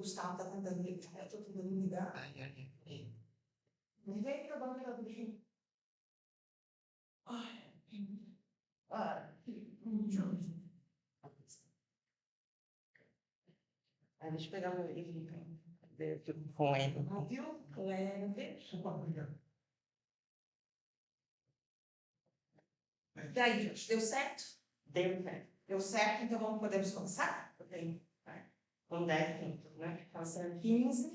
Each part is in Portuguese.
Gustavo está tentando ligar, eu estou tentando ligar. Me vem para a banca do Rio. Deixa eu pegar o meu livro, então. Eu fico com ele. Viu? Leve. Daí, gente, deu certo? Deu certo. Deu certo, então podemos começar? Com 10 minutos, né? Passa 15.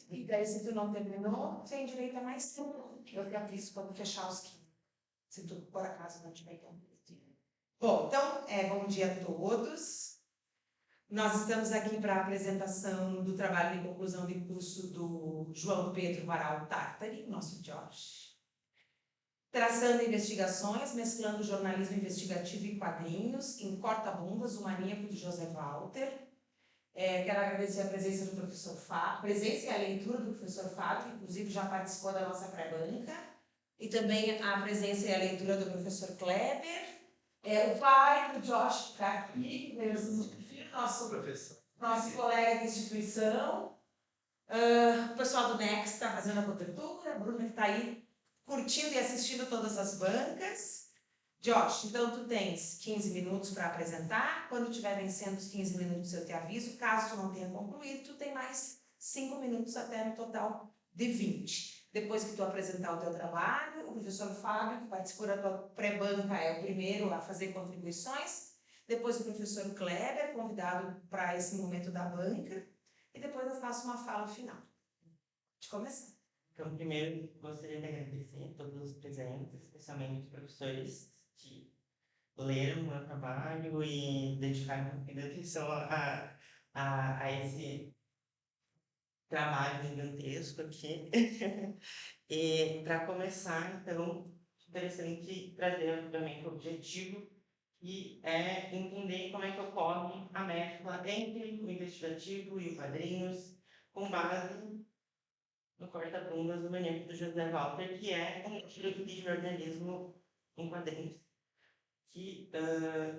E daí, se tu não terminou, tem direito a mais 5. Eu te aviso quando fechar os 15. Se tu, por acaso, não tiver tempo. Bom, então, bom dia a todos. Nós estamos aqui para a apresentação do trabalho de conclusão de curso do João Pedro Varal Tartari, nosso Josh. Traçando investigações, mesclando jornalismo investigativo e quadrinhos, em Corta-Bundas, o Maníaco de José Walter. Quero agradecer a presença do professor Fábio, a presença e a leitura do professor Fábio, que inclusive já participou da nossa pré-banca, e também a presença e a leitura do professor Kleber, o pai do Josh está aqui, nosso colega de instituição, o pessoal do Next está fazendo a cobertura, a Bruna que está aí curtindo e assistindo todas as bancas. Josh, então tu tens 15 minutos para apresentar. Quando estiver vencendo os 15 minutos eu te aviso. Caso tu não tenha concluído, tu tem mais 5 minutos até no total de 20. Depois que tu apresentar o teu trabalho, o professor Fábio, que participou da tua pré-banca, é o primeiro a fazer contribuições. Depois o professor Kleber, convidado para esse momento da banca. E depois eu faço uma fala final. De começar. Então, primeiro, gostaria de agradecer a todos os presentes, especialmente os professores que leram o meu trabalho e dedicaram muita atenção a esse trabalho gigantesco aqui. E, para começar, então, interessante trazer também o objetivo, que é entender como é que ocorre a mescla entre o investigativo e o quadrinhos, com base no Corta-Bundas do Maníaco do José Walter, que é um livro de jornalismo em quadrinhos, que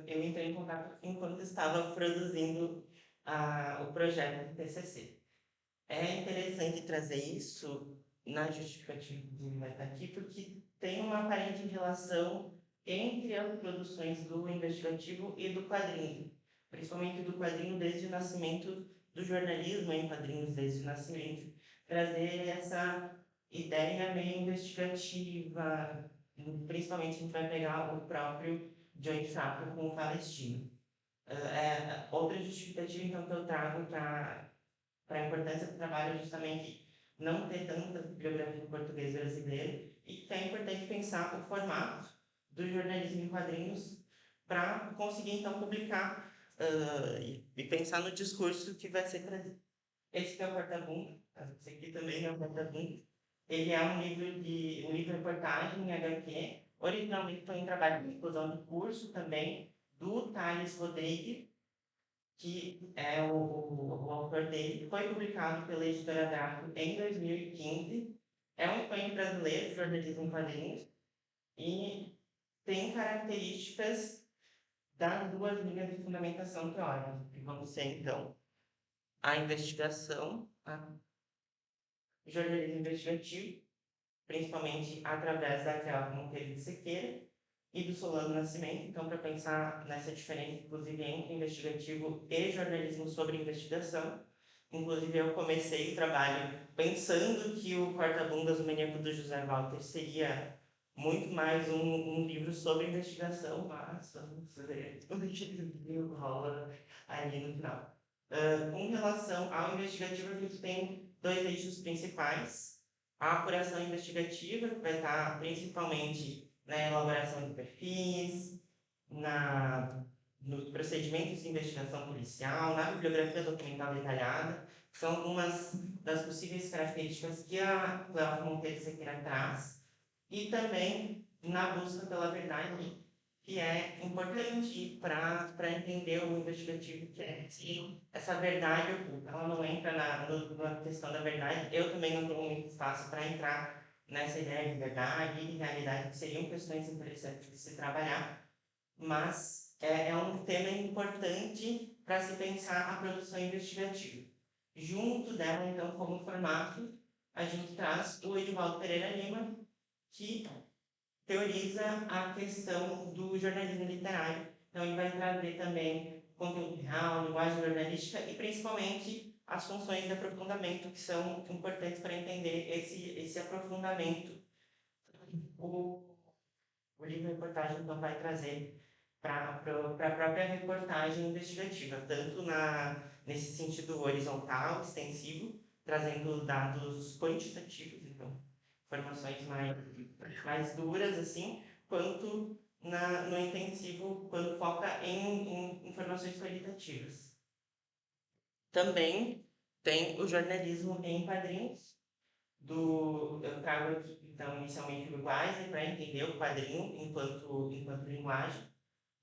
eu entrei em contato enquanto estava produzindo o projeto do TCC. É interessante trazer isso na justificativa de vai estar aqui, porque tem uma aparente relação entre as produções do investigativo e do quadrinho, principalmente do quadrinho desde o nascimento do jornalismo em quadrinhos desde o nascimento, trazer essa ideia meio investigativa, principalmente a gente vai pegar o próprio Joy Chapel com o Palestino. Outra justificativa então que eu trago para a importância do trabalho é justamente não ter tanta bibliografia em português brasileiro e que é importante pensar o formato do jornalismo em quadrinhos para conseguir então publicar e pensar no discurso que vai ser trazido. Esse que é o Corta-Bunda, esse aqui também é o Corta-Bunda. Ele é um livro-reportagem em HQ, originalmente foi um trabalho de conclusão de curso também, do Thales Rodrigues, que é o autor dele, foi publicado pela editora Draco em 2015. É um expoente brasileiro de jornalismo em quadrinhos e tem características das duas linhas de fundamentação teórica, que vão ser, então, a investigação, o jornalismo investigativo, principalmente através da Cláudia Monteiro de Sequeira e do Solano Nascimento. Então, para pensar nessa diferença, inclusive, entre investigativo e jornalismo sobre investigação. Inclusive, eu comecei o trabalho pensando que o Corta-Bundas, o Maníaco do José Walter, seria muito mais um livro sobre investigação, mas vamos ver o que rola ali no final. Com relação ao investigativo, a gente tem dois eixos principais. A apuração investigativa, que vai estar principalmente na elaboração de perfis, nos procedimentos de investigação policial, na bibliografia documental detalhada, que são algumas das possíveis características que a Cléo Monteiro de Sequeira traz, e também na busca pela verdade, que é importante para entender o investigativo, que é se essa verdade oculta. Ela não entra na questão da verdade. Eu também não tenho muito espaço para entrar nessa ideia de verdade e de realidade, que seriam questões interessantes de se trabalhar, mas é um tema importante para se pensar a produção investigativa. Junto dela, então, como formato, a gente traz o Edivaldo Pereira Lima, que teoriza a questão do jornalismo literário. Então, ele vai trazer também conteúdo real, linguagem jornalística e, principalmente, as funções de aprofundamento, que são importantes para entender esse aprofundamento. O, o livro-reportagem, então, vai trazer para a própria reportagem investigativa, tanto nesse sentido horizontal, extensivo, trazendo dados quantitativos, então, informações mais duras, assim, quanto no intensivo, quando foca em informações qualitativas. Também tem o jornalismo em quadrinhos, eu trago aqui, então, inicialmente o Weiser, para entender o quadrinho enquanto linguagem,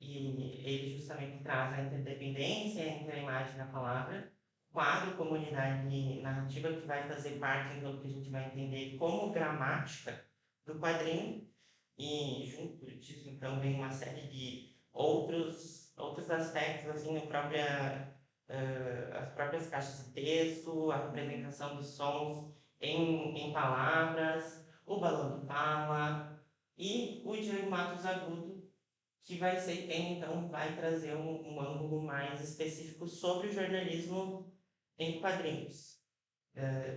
e ele justamente traz a interdependência entre a imagem e a palavra, quadro, comunidade narrativa, que vai fazer parte, então, do que a gente vai entender como gramática do quadrinho, e junto disso, então, vem uma série de outros aspectos, assim, as próprias caixas de texto, a representação dos sons em palavras, o balão de fala, e o Diego Matos Agudo, que vai ser quem, então, vai trazer um ângulo mais específico sobre o jornalismo em quadrinhos.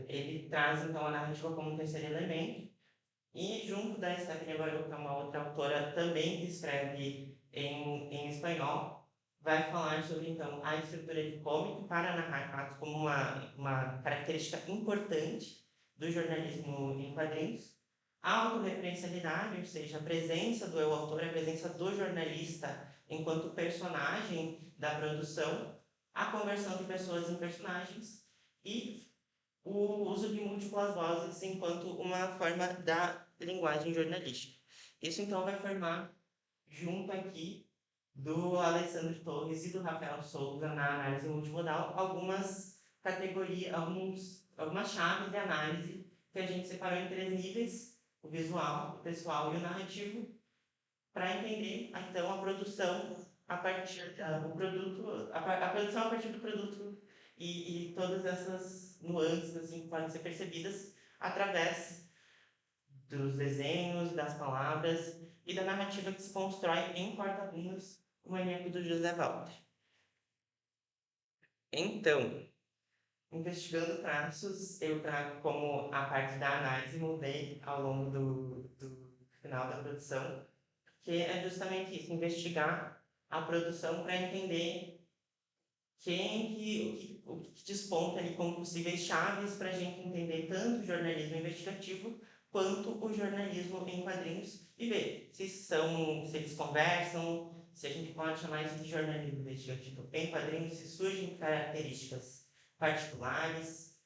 Ele traz, então, a narrativa como um terceiro elemento, e junto da Stephanie Baruch, que é uma outra autora também que escreve em espanhol, vai falar sobre, então, a estrutura de cômico para narrar fatos como uma característica importante do jornalismo em quadrinhos. A autorreferencialidade, ou seja, a presença do eu autor, a presença do jornalista enquanto personagem da produção, a conversão de pessoas em personagens e o uso de múltiplas vozes enquanto uma forma da linguagem jornalística. Isso, então, vai formar, junto aqui, do Alessandro Torres e do Rafael Souza, na análise multimodal, algumas categorias, algumas chaves de análise que a gente separou em 3 níveis: o visual, o pessoal e o narrativo, para entender, então, a produção a partir do produto, a produção a partir do produto e todas essas nuances, assim, que podem ser percebidas através dos desenhos, das palavras e da narrativa que se constrói em Corta-Bundas, o maníaco do José Walter. Então, investigando traços, eu trago como a parte da análise mudei ao longo do final da produção, que é justamente isso: investigar a produção para entender o que desponta ali como possíveis chaves para a gente entender tanto o jornalismo investigativo quanto o jornalismo em quadrinhos e ver se eles conversam, se a gente pode chamar isso de jornalismo investigativo em quadrinhos, se surgem características particulares.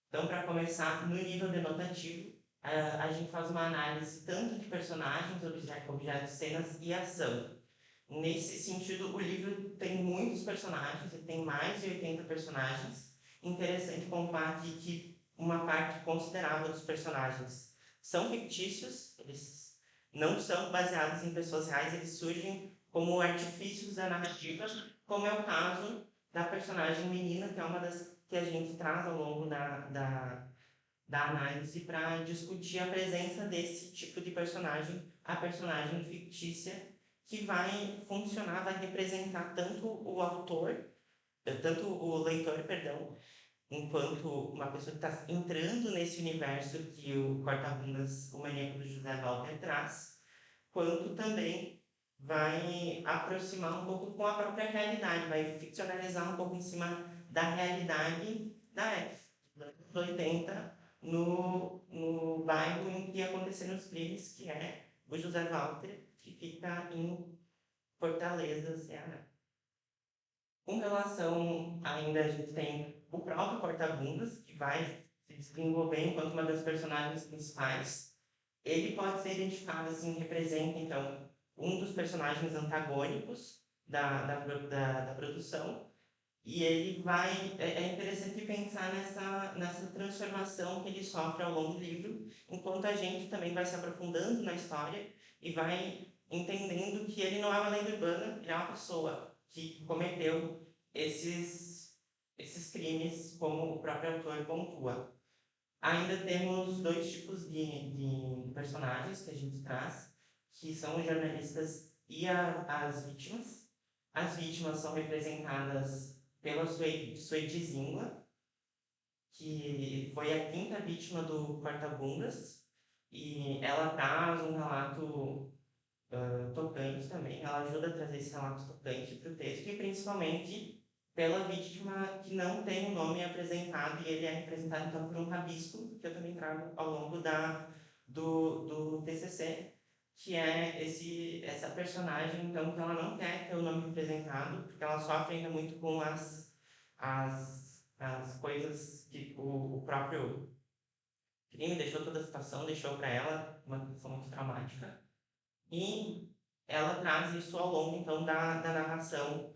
Então, para começar, no nível denotativo, a gente faz uma análise tanto de personagens, objetos, cenas e ação. Nesse sentido, o livro tem muitos personagens, ele tem mais de 80 personagens. Interessante pontuar aqui que uma parte considerável dos personagens são fictícios, eles não são baseados em pessoas reais, eles surgem como artifícios da narrativa, como é o caso da personagem menina, que é uma das que a gente traz ao longo da análise para discutir a presença desse tipo de personagem, a personagem fictícia, que vai funcionar, vai representar tanto o autor, tanto o leitor, perdão, enquanto uma pessoa que está entrando nesse universo que o Corta-Bundas, o maníaco do José Walter, traz, quanto também vai aproximar um pouco com a própria realidade, vai ficcionalizar um pouco em cima da realidade da época, dos anos 80, no bairro em que aconteceram os crimes, que é o José Walter, que fica em Fortaleza, Ceará. Com relação, ainda a gente tem o próprio Corta-Bundas, que vai se desenvolver enquanto uma das personagens principais. Ele pode ser identificado assim, representa, então, um dos personagens antagônicos da produção, e ele vai. É interessante pensar nessa transformação que ele sofre ao longo do livro, enquanto a gente também vai se aprofundando na história e vai entendendo que ele não é uma lenda urbana, ele é uma pessoa que cometeu esses esses crimes, como o próprio autor pontua. Ainda temos dois tipos de personagens que a gente traz, que são os jornalistas e as vítimas. As vítimas são representadas pela Suede Zingua, que foi a quinta vítima do Corta-Bundas, e ela traz um relato tocante também, ela ajuda a trazer esse relato tocante para o texto, e principalmente pela vítima que não tem o nome apresentado, e ele é representado então por um rabisco, que eu também trago ao longo do TCC, que é essa personagem, então, que ela não quer ter o nome representado, porque ela sofre ainda muito com as coisas que o próprio crime deixou, toda a situação deixou para ela, uma situação muito traumática. E ela traz isso ao longo, então, da narração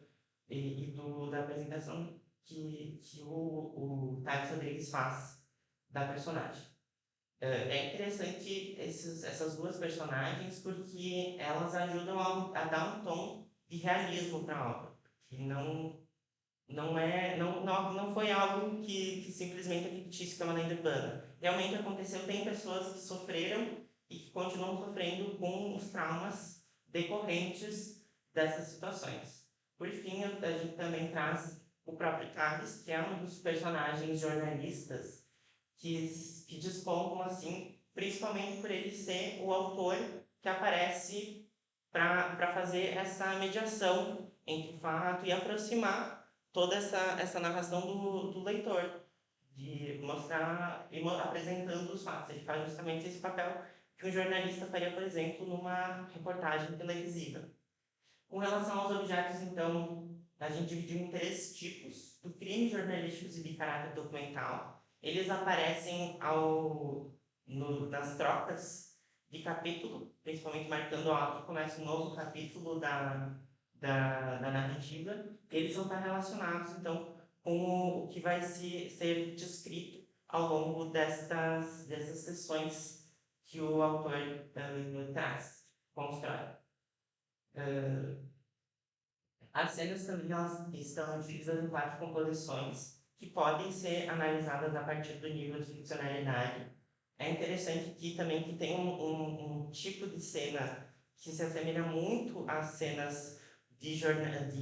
da apresentação que o Thales Rodrigues faz da personagem. É interessante essas duas personagens porque elas ajudam a dar um tom de realismo para a obra. Que não foi algo que simplesmente é fictício como a lenda urbana. Realmente aconteceu, tem pessoas que sofreram e que continuam sofrendo com os traumas decorrentes dessas situações. Por fim, a gente também traz o próprio Thales, que é um dos personagens jornalistas que despontam, assim, principalmente por ele ser o autor que aparece para fazer essa mediação entre o fato e aproximar toda essa narração do leitor, de mostrar e apresentando os fatos. Ele faz justamente esse papel que um jornalista faria, por exemplo, numa reportagem televisiva. Com relação aos objetos, então, a gente dividiu em três tipos: do crime jornalístico e de caráter documental. Eles aparecem nas trocas de capítulo, principalmente marcando algo que começa um novo capítulo da narrativa. Eles vão estar relacionados, então, com o que vai ser descrito ao longo dessas sessões que o autor traz, constrói. As cenas também elas estão divididas em quatro composições que podem ser analisadas a partir do nível de funcionalidade. É interessante que também que tem um tipo de cena que se assemelha muito às cenas de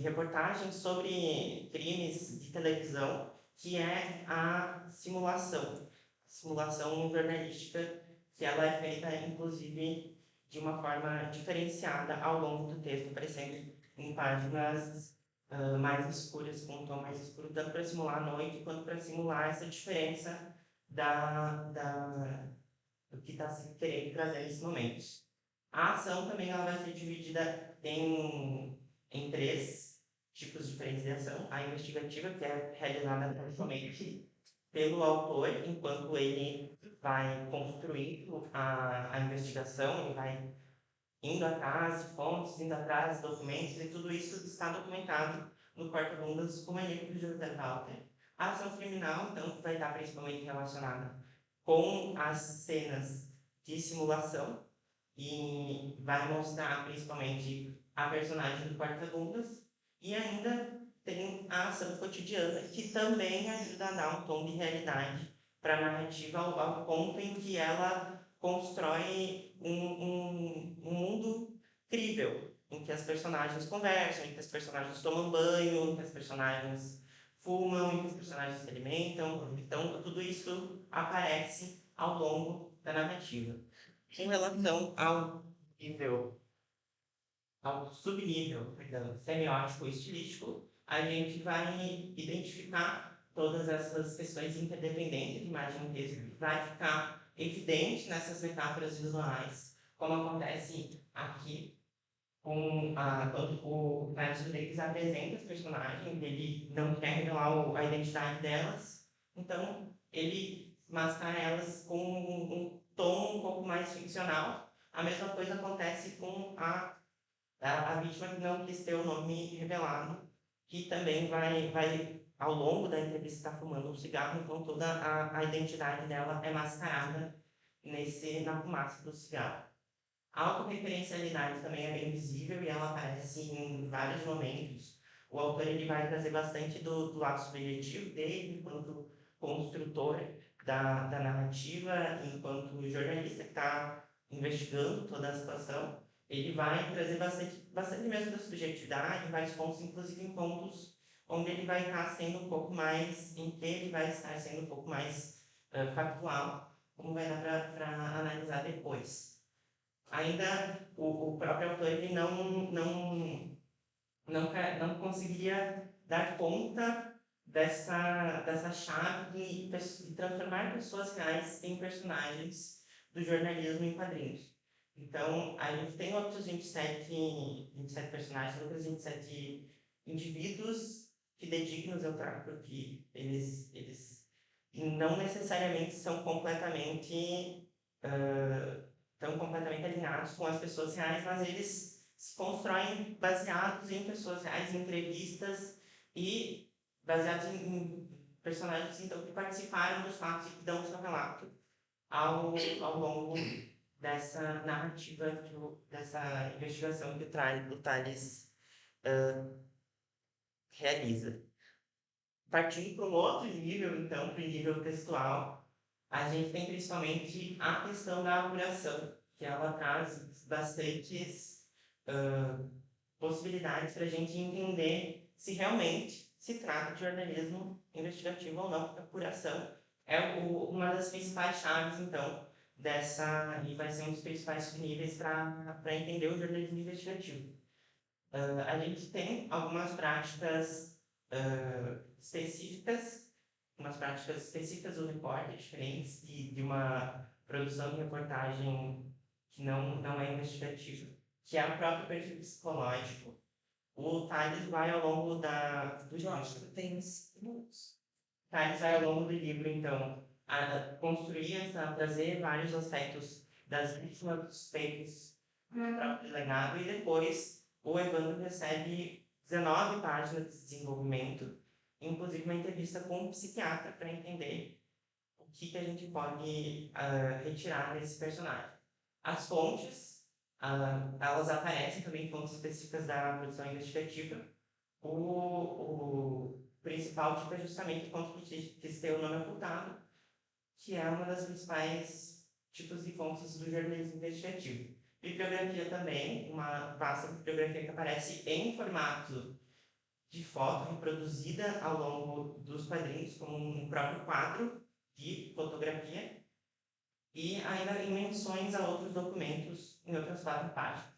reportagem sobre crimes de televisão, que é a simulação. A simulação jornalística, que ela é feita, inclusive, de uma forma diferenciada ao longo do texto, aparecendo em páginas mais escuras, com um tom mais escuro, tanto para simular a noite quanto para simular essa diferença do que está se querendo trazer nesses momentos. A ação também ela vai ser dividida em três tipos diferentes de ação. A investigativa, que é realizada principalmente pelo autor, enquanto ele vai construindo a investigação, ele vai indo atrás de fontes, indo atrás de documentos, e tudo isso está documentado no Corta-Bundas com o maníaco de José Walter. A ação criminal, então, vai estar principalmente relacionada com as cenas de simulação e vai mostrar principalmente a personagem do Corta-Bundas, e ainda tem a ação cotidiana, que também ajuda a dar um tom de realidade para a narrativa ao ponto em que ela constrói um mundo crível, em que as personagens conversam, em que as personagens tomam banho, em que as personagens fumam, em que os personagens se alimentam. Então, tudo isso aparece ao longo da narrativa. Em relação ao subnível, perdão, semiótico e estilístico, a gente vai identificar todas essas questões interdependentes de imagem e texto, vai ficar evidente nessas metáforas visuais, como acontece aqui quando o Carlos Rodrigues apresenta os personagens, ele não quer revelar a identidade delas, então ele mascara elas com um tom um pouco mais ficcional. A mesma coisa acontece com a vítima que não quis ter o nome revelado, que também vai ao longo da entrevista, estar fumando um cigarro, então toda a identidade dela é mascarada na fumaça do cigarro. A autorreferencialidade também é bem visível e ela aparece em vários momentos. O autor ele vai trazer bastante do lado subjetivo dele, enquanto construtor da narrativa, enquanto jornalista que está investigando toda a situação. Ele vai trazer bastante mesmo da subjetividade, em vários pontos, inclusive em pontos onde ele vai estar sendo um pouco mais, em que ele vai estar sendo um pouco mais factual, como vai dar para analisar depois. Ainda o próprio autor ele não conseguiria dar conta dessa chave de transformar pessoas reais em personagens do jornalismo em quadrinhos. Então, a gente tem outros 27 personagens, outros 27 indivíduos fidedignos, eu trago, porque eles não necessariamente são estão completamente alinhados com as pessoas reais, mas eles se constroem baseados em pessoas reais, em entrevistas e baseados em personagens então, que participaram dos fatos e que dão seu relato ao longo dessa narrativa, dessa investigação que o Tales realiza. Partindo para um outro nível, então, para o nível textual, a gente tem principalmente a questão da apuração, que ela traz bastantes possibilidades para a gente entender se realmente se trata de jornalismo investigativo ou não. A apuração é uma das principais chaves, então, e vai ser um dos principais níveis para entender o jornalismo investigativo. A gente tem algumas práticas específicas, do repórter, diferentes de uma produção de reportagem que não é investigativa, que é o próprio perfil psicológico. O Tales vai ao longo do livro. Tem 5 minutos. Tales vai ao longo do livro, então, trazer vários aspectos das vítimas dos suspeitos do próprio delegado, e depois o Evandro recebe 19 páginas de desenvolvimento, inclusive uma entrevista com um psiquiatra para entender o que a gente pode retirar desse personagem. As fontes, elas aparecem também em fontes específicas da produção investigativa. O principal tipo é justamente o ponto que se tem o nome ocultado, que é uma das principais tipos de fontes do jornalismo investigativo. Bibliografia também, uma vasta bibliografia que aparece em formato de foto reproduzida ao longo dos quadrinhos, como um próprio quadro de fotografia, e ainda em menções a outros documentos em outras 4 páginas.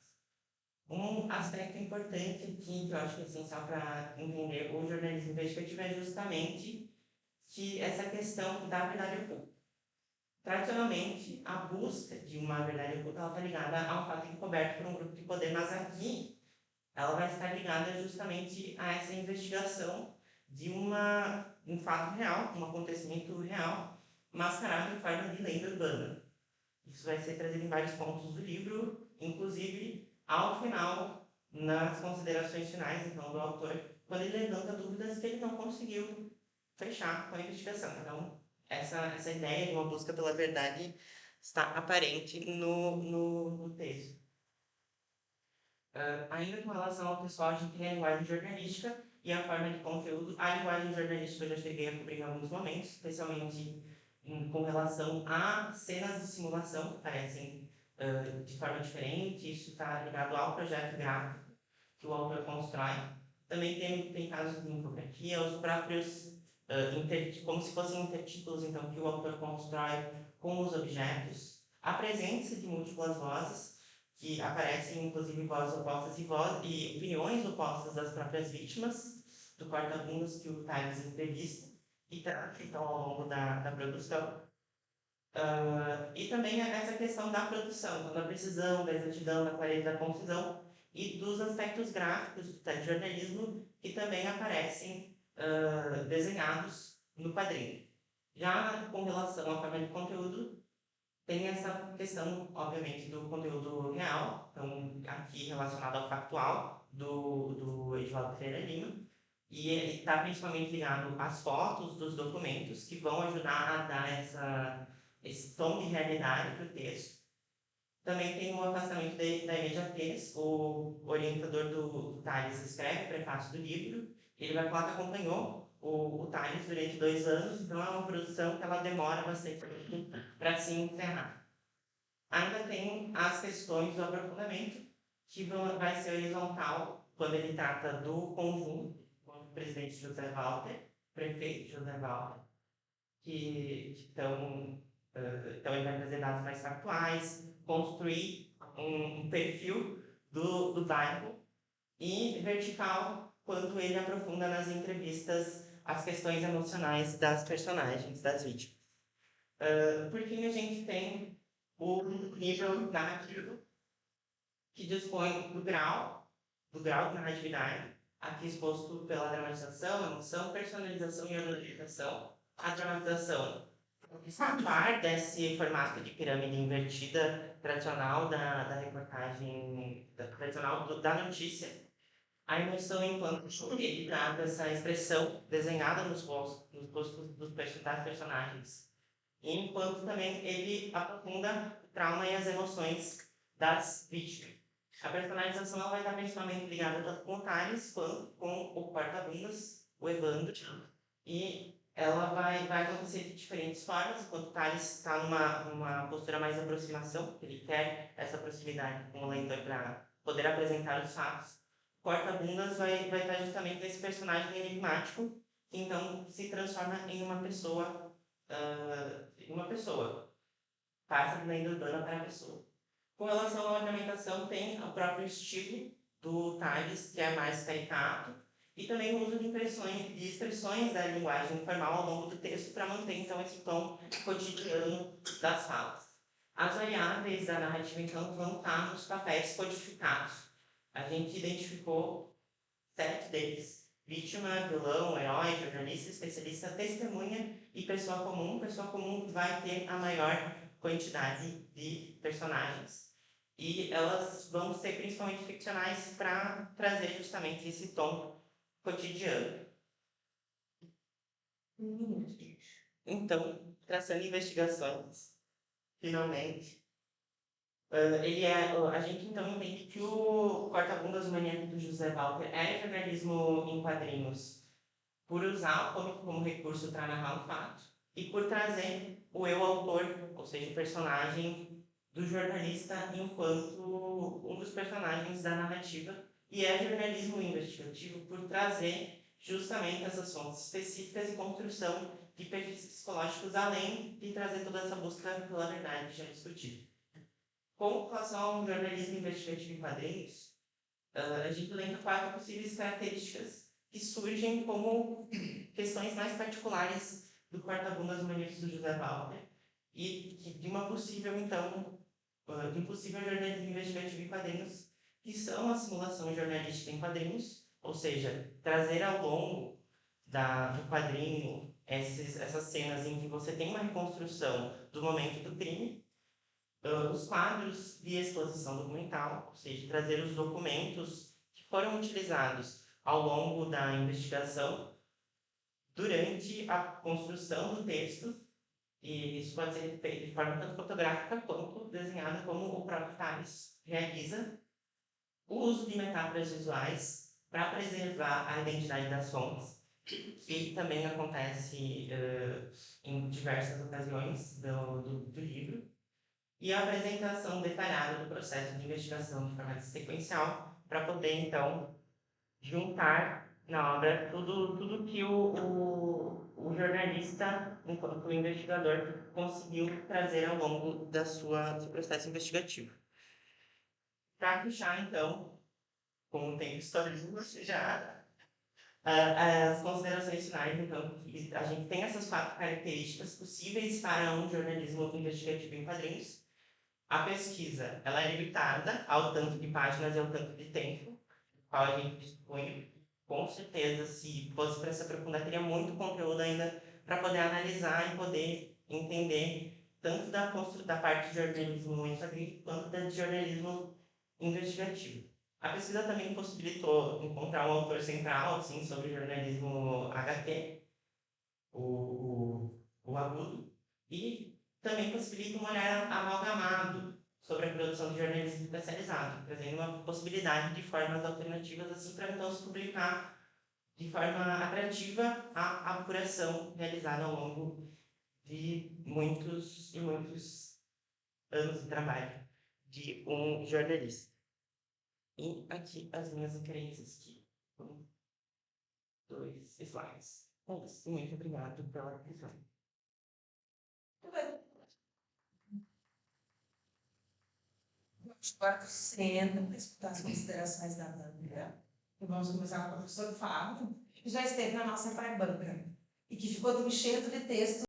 Um aspecto importante aqui, que eu acho que é essencial para entender o jornalismo investigativo, é justamente que essa questão da verdade oculta. Tradicionalmente, a busca de uma verdade oculta está ligada ao fato encoberto por um grupo de poder, mas aqui ela vai estar ligada justamente a essa investigação de um fato real, um acontecimento real, mascarado em forma de lenda urbana. Isso vai ser trazido em vários pontos do livro, inclusive ao final, nas considerações finais então, do autor, quando ele levanta dúvidas que ele não conseguiu fechar com a investigação. Então, essa ideia de uma busca pela verdade está aparente no texto. Ainda com relação ao pessoal, a gente tem a linguagem jornalística e a forma de conteúdo. A linguagem jornalística eu já cheguei a cobrir em alguns momentos, especialmente com relação a cenas de simulação que aparecem de forma diferente. Isso está ligado ao projeto gráfico que o autor constrói. Também tem casos de infografia, os próprios, como se fossem intertítulos, então, que o autor constrói com os objetos. A presença de múltiplas vozes, que aparecem, inclusive, vozes opostas e opiniões opostas das próprias vítimas do corta-bundas que o Tales entrevista e então ao longo da produção. E também essa questão da produção, da precisão, da exatidão, da clareza, da concisão e dos aspectos gráficos do telejornalismo que também aparecem desenhados no quadrinho. Já com relação à forma de conteúdo, tem essa questão, obviamente, do conteúdo real, então aqui relacionado ao factual do Edivaldo Pereira Lima, e ele está principalmente ligado às fotos dos documentos que vão ajudar a dar esse tom de realidade para o texto. Também tem o afastamento da imediatez. O orientador do Tales escreve o prefácio do livro. Ele vai falar que acompanhou o Tales durante 2 anos, então é uma produção que ela demora bastante para se encerrar. Ainda tem as questões do aprofundamento, que vai ser horizontal quando ele trata do conjunto, com o presidente José Walter, prefeito José Walter, que estão então ele vai trazer dados mais factuais, construir um perfil do bairro, e vertical quando ele aprofunda nas entrevistas as questões emocionais das personagens, das vítimas. Por fim, a gente tem o nível narrativo, que dispõe do grau de narratividade, aqui exposto pela dramatização, emoção, personalização e organização. A dramatização escapar desse formato de pirâmide invertida tradicional da reportagem, tradicional da notícia. A emoção enquanto ele trata essa expressão desenhada nos rostos das personagens. Enquanto também ele aprofunda o trauma e as emoções das vítimas. A personalização ela vai estar principalmente ligada tanto com o Thales quanto com o porta-bundas, o Evandro. E ela vai acontecer de diferentes formas, enquanto o Thales está numa postura mais de aproximação, ele quer essa proximidade com o leitor para poder apresentar os fatos. O porta-bundas vai estar justamente nesse personagem enigmático, que então se transforma em uma pessoa, passa da lenda urbana para a pessoa. Com relação à ornamentação, tem o próprio estilo do Tales, que é mais caricato, e também o uso de expressões da linguagem informal ao longo do texto para manter, então, esse tom cotidiano das falas. As variáveis da narrativa, então, vão estar nos papéis codificados. A gente identificou 7 deles: vítima, vilão, herói, jornalista, especialista, testemunha e pessoa comum. Pessoa comum vai ter a maior quantidade de personagens. E elas vão ser principalmente ficcionais para trazer justamente esse tom cotidiano. Então, traçando investigações, finalmente, a gente então entende que o Corta-Bundas Maníaco do José Walter é jornalismo em quadrinhos por usar o cômico como recurso para narrar um fato e por trazer o eu autor, ou seja, o personagem do jornalista enquanto um dos personagens da narrativa, e é jornalismo investigativo por trazer justamente essas fontes específicas e construção de perfis psicológicos, além de trazer toda essa busca pela verdade já discutida. Com relação ao jornalismo investigativo em quadrinhos, a gente lembra 4 possíveis características que surgem como questões mais particulares do Corta-Bundas Maníacos do José Walter e de uma possível, então, de um possível jornalismo investigativo em quadrinhos, que são a simulação jornalística em quadrinhos, ou seja, trazer ao longo do quadrinho essas cenas em que você tem uma reconstrução do momento do crime, os quadros de exposição documental, ou seja, trazer os documentos que foram utilizados ao longo da investigação durante a construção do texto, e isso pode ser feito de forma tanto fotográfica quanto desenhada, como o próprio Tales realiza. O uso de metáforas visuais para preservar a identidade das fontes, que também acontece em diversas ocasiões do livro. E a apresentação detalhada do processo de investigação de forma sequencial, para poder, então, juntar na obra tudo que o jornalista, enquanto investigador, conseguiu trazer ao longo do seu processo investigativo. Para fechar, então, com o tempo histórico, já as considerações finais, então, a gente tem essas 4 características possíveis para um jornalismo investigativo em quadrinhos. A pesquisa ela é limitada ao tanto de páginas e ao tanto de tempo, qual a gente dispõe. Com certeza, se fosse para se aprofundar, teria muito conteúdo ainda para poder analisar e poder entender tanto da parte de jornalismo em quadrinhos quanto da de jornalismo investigativo. A pesquisa também possibilitou encontrar um autor central assim, sobre jornalismo HT, o Agudo, e também possibilita um olhar amalgamado sobre a produção de jornalismo especializado, trazendo uma possibilidade de formas alternativas assim para então se publicar de forma atrativa a apuração realizada ao longo de muitos e muitos anos de trabalho de um jornalista. E aqui as minhas referências, que são 2 slides. É isso. Muito obrigado pela atenção. Muito bem. Agora senta para escutar as considerações da banca. E vamos começar com o professor Fábio, que já esteve na nossa pré-banca e que ficou enchendo de texto